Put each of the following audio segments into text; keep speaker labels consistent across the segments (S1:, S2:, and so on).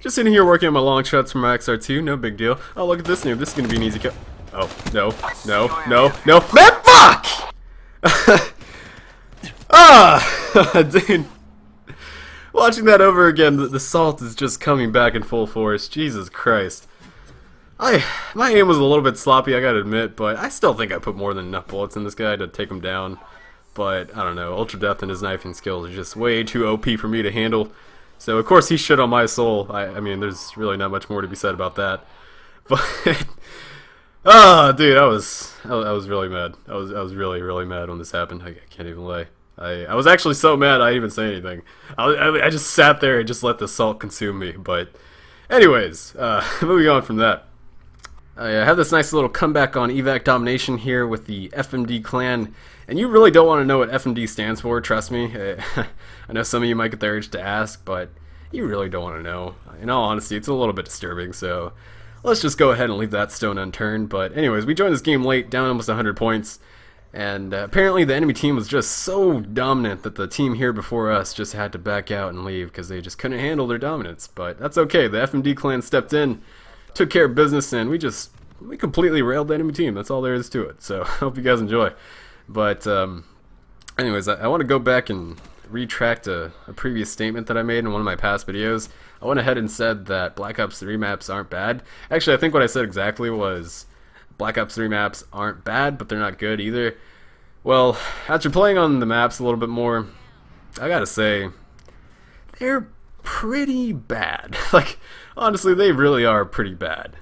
S1: Just sitting here working on my long shots for my XR2, no big deal. Oh, look at this noob, this is gonna be an easy kill. Oh, no, no, no, no. Man, fuck! Ah! Dude. Watching that over again, the salt is just coming back in full force. Jesus Christ. My aim was a little bit sloppy, I gotta admit, but I still think I put more than enough bullets in this guy to take him down. But, I don't know, Ultra Death and his knifing skills are just way too OP for me to handle. So, of course, he shit on my soul. I mean, there's really not much more to be said about that. But, dude, I was really mad. I was really mad when this happened. I can't even lie. I was actually so mad I didn't even say anything. I just sat there and just let the salt consume me. But, anyways, moving on from that. I have this nice little comeback on evac domination here with the FMD clan, and you really don't want to know what FMD stands for, trust me. I know some of you might get the urge to ask, but you really don't want to know. In all honesty, it's a little bit disturbing, so let's just go ahead and leave that stone unturned. But anyways, we joined this game late, down almost 100 points, and apparently the enemy team was just so dominant that the team here before us just had to back out and leave because they just couldn't handle their dominance. But that's okay, the FMD clan stepped in, took care of business, and we completely railed the enemy team. That's all there is to it. So I hope you guys enjoy. But anyways, I want to go back and retract a previous statement that I made in one of my past videos. I went ahead and said that Black Ops 3 maps aren't bad. Actually, I think what I said exactly was Black Ops 3 maps aren't bad, but they're not good either. Well, after playing on the maps a little bit more, I gotta say, they're pretty bad. Like, honestly, they really are pretty bad.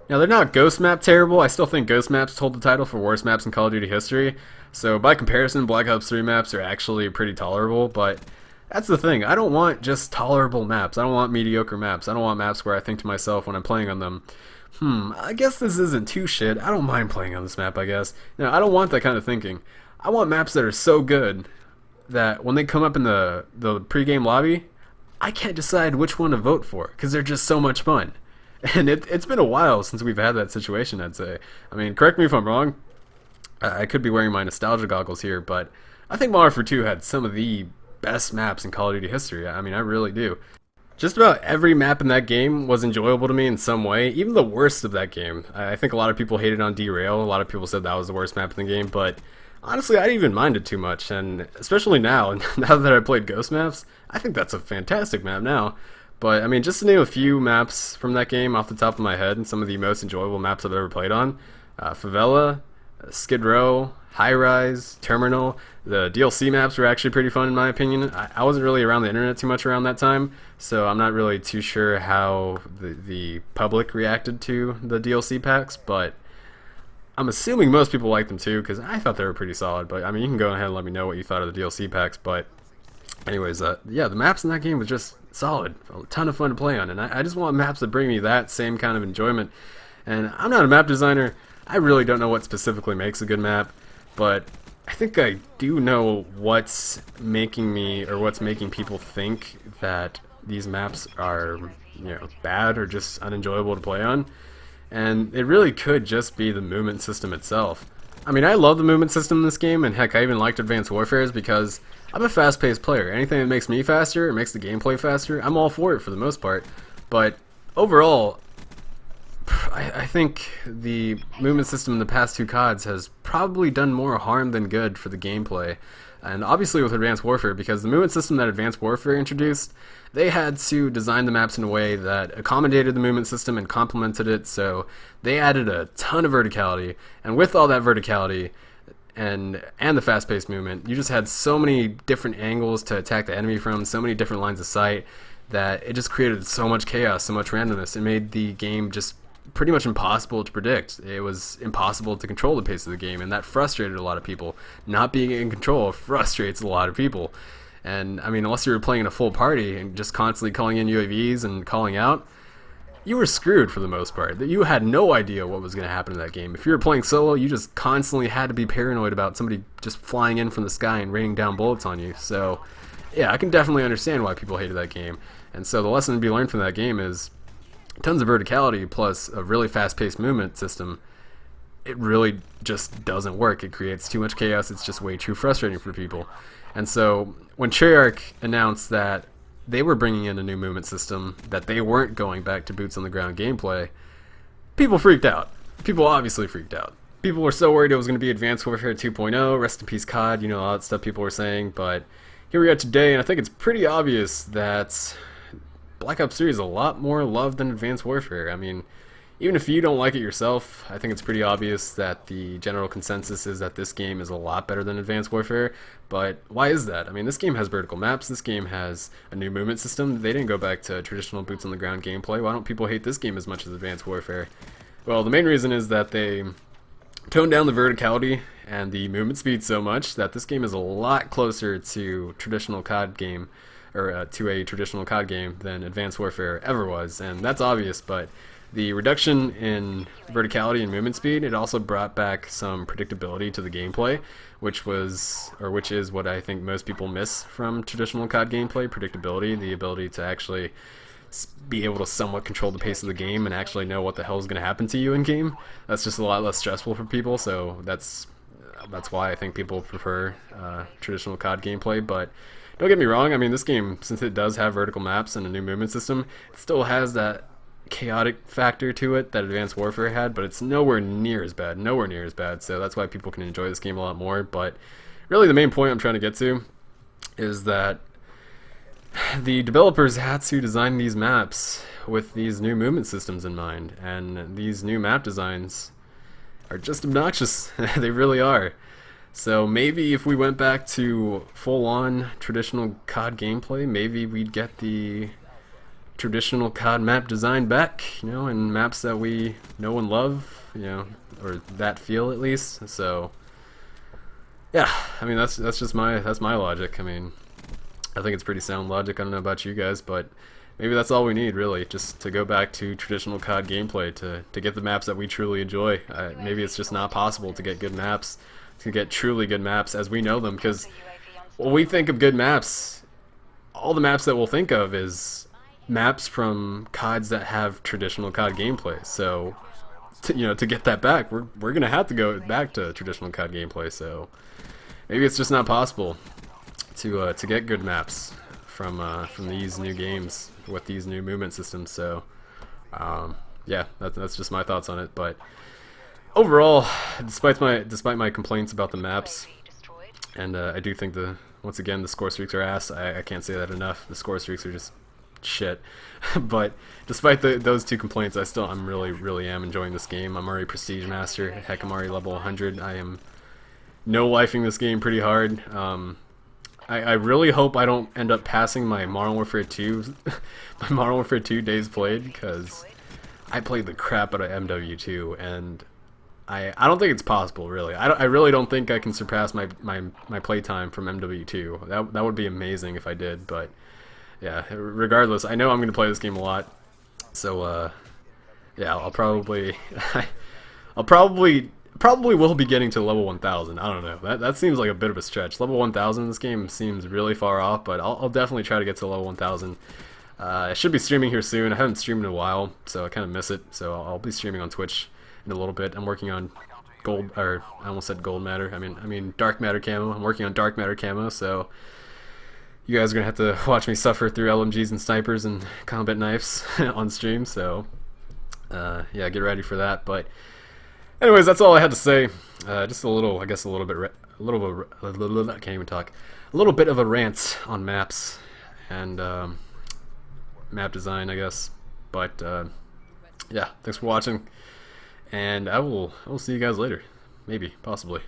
S1: Now, they're not Ghost Map terrible. I still think Ghost Maps hold the title for worst maps in Call of Duty history. So, by comparison, Black Ops 3 maps are actually pretty tolerable, but that's the thing. I don't want just tolerable maps. I don't want mediocre maps. I don't want maps where I think to myself when I'm playing on them, I guess this isn't too shit. I don't mind playing on this map, I guess. No, I don't want that kind of thinking. I want maps that are so good that when they come up in the pregame lobby, I can't decide which one to vote for because they're just so much fun. And it's been a while since we've had that situation, I'd say. I mean, correct me if I'm wrong. I could be wearing my nostalgia goggles here, but I think Modern Warfare 2 had some of the best maps in Call of Duty history. I mean, I really do. Just about every map in that game was enjoyable to me in some way, even the worst of that game. I think a lot of people hated on Derail. A lot of people said that was the worst map in the game, but honestly, I didn't even mind it too much. And especially now that I played Ghost Maps, I think that's a fantastic map now. But, I mean, just to name a few maps from that game off the top of my head, and some of the most enjoyable maps I've ever played on, Favela, Skid Row, High Rise, Terminal. The DLC maps were actually pretty fun in my opinion. I wasn't really around the internet too much around that time, so I'm not really too sure how the public reacted to the DLC packs, but I'm assuming most people liked them too, because I thought they were pretty solid. But, I mean, you can go ahead and let me know what you thought of the DLC packs, but anyways, yeah, the maps in that game was just solid. A ton of fun to play on, and I just want maps that bring me that same kind of enjoyment. And I'm not a map designer. I really don't know what specifically makes a good map, but I think I do know what's making people think that these maps are, bad or just unenjoyable to play on. And it really could just be the movement system itself. I mean, I love the movement system in this game, and heck, I even liked Advanced Warfare's because I'm a fast-paced player. Anything that makes me faster, it makes the gameplay faster, I'm all for it for the most part. But overall, I think the movement system in the past two CODs has probably done more harm than good for the gameplay. And obviously with Advanced Warfare, because the movement system that Advanced Warfare introduced, they had to design the maps in a way that accommodated the movement system and complemented it, so they added a ton of verticality. And with all that verticality and the fast-paced movement, you just had so many different angles to attack the enemy from, so many different lines of sight, that it just created so much chaos, so much randomness. It made the game just pretty much impossible to predict. It was impossible to control the pace of the game, and that frustrated a lot of people. Not being in control frustrates a lot of people. And I mean, unless you were playing in a full party and just constantly calling in UAVs and calling out, you were screwed for the most part. You had no idea what was going to happen in that game. If you were playing solo, you just constantly had to be paranoid about somebody just flying in from the sky and raining down bullets on you. So yeah, I can definitely understand why people hated that game. And so the lesson to be learned from that game is tons of verticality plus a really fast-paced movement system. It really just doesn't work. It creates too much chaos. It's just way too frustrating for people. And so when Treyarch announced that they were bringing in a new movement system, that they weren't going back to boots on the ground gameplay, people freaked out. People obviously freaked out. People were so worried it was going to be Advanced Warfare 2.0, rest in peace CoD, you know, all that stuff people were saying, but here we are today, and I think it's pretty obvious that Black Ops 3 is a lot more loved than Advanced Warfare. I mean, even if you don't like it yourself, I think it's pretty obvious that the general consensus is that this game is a lot better than Advanced Warfare. But why is that? I mean, this game has vertical maps, this game has a new movement system. They didn't go back to traditional boots on the ground gameplay. Why don't people hate this game as much as Advanced Warfare? Well, the main reason is that they toned down the verticality and the movement speed so much that this game is a lot closer to traditional CoD game, or to a traditional CoD game, than Advanced Warfare ever was, and that's obvious. But the reduction in verticality and movement speed, it also brought back some predictability to the gameplay, which is what I think most people miss from traditional CoD gameplay: predictability, the ability to actually be able to somewhat control the pace of the game and actually know what the hell is going to happen to you in game. That's just a lot less stressful for people, so that's why I think people prefer traditional CoD gameplay. But don't get me wrong, I mean, this game, since it does have vertical maps and a new movement system, it still has that chaotic factor to it that Advanced Warfare had, but it's nowhere near as bad, so that's why people can enjoy this game a lot more. But really the main point I'm trying to get to is that the developers had to design these maps with these new movement systems in mind, and these new map designs are just obnoxious. They really are. So maybe if we went back to full-on traditional CoD gameplay, maybe we'd get the traditional CoD map design back, you know, and maps that we know and love, you know, or that feel at least. So yeah, I mean, that's just my logic. I mean, I think it's pretty sound logic. I don't know about you guys, but maybe that's all we need, really, just to go back to traditional CoD gameplay to get the maps that we truly enjoy. Maybe it's just not possible to get good maps, to get truly good maps as we know them, because when we think of good maps, all the maps that we'll think of is maps from CODs that have traditional COD gameplay. So, to get that back, we're gonna have to go back to traditional COD gameplay. So maybe it's just not possible to get good maps from these new games with these new movement systems. So yeah, that's just my thoughts on it. But overall, despite my complaints about the maps, and I do think once again the score streaks are ass. I can't say that enough. The score streaks are just shit. But despite those two complaints, I'm really am enjoying this game. I'm already Prestige Master. Heck, I'm already level 100. I am no-lifing this game pretty hard. I really hope I don't end up passing my Modern Warfare 2 my Modern Warfare 2 days played, because I played the crap out of MW2, and I don't think it's possible, really. I really don't think I can surpass my playtime from MW2. That would be amazing if I did, but yeah, regardless, I know I'm going to play this game a lot, so yeah, I'll probably will be getting to level 1000. I don't know. That seems like a bit of a stretch. Level 1000 in this game seems really far off, but I'll definitely try to get to level 1000. I should be streaming here soon. I haven't streamed in a while, so I kind of miss it. So I'll be streaming on Twitch in a little bit. I'm working on I almost said gold matter. I mean dark matter camo. I'm working on dark matter camo, so you guys are gonna have to watch me suffer through LMGs and snipers and combat knives on stream. So yeah, get ready for that. But anyways, that's all I had to say. Just a little bit of a rant on maps and map design, I guess. But yeah, thanks for watching, and I will see you guys later. Maybe, possibly.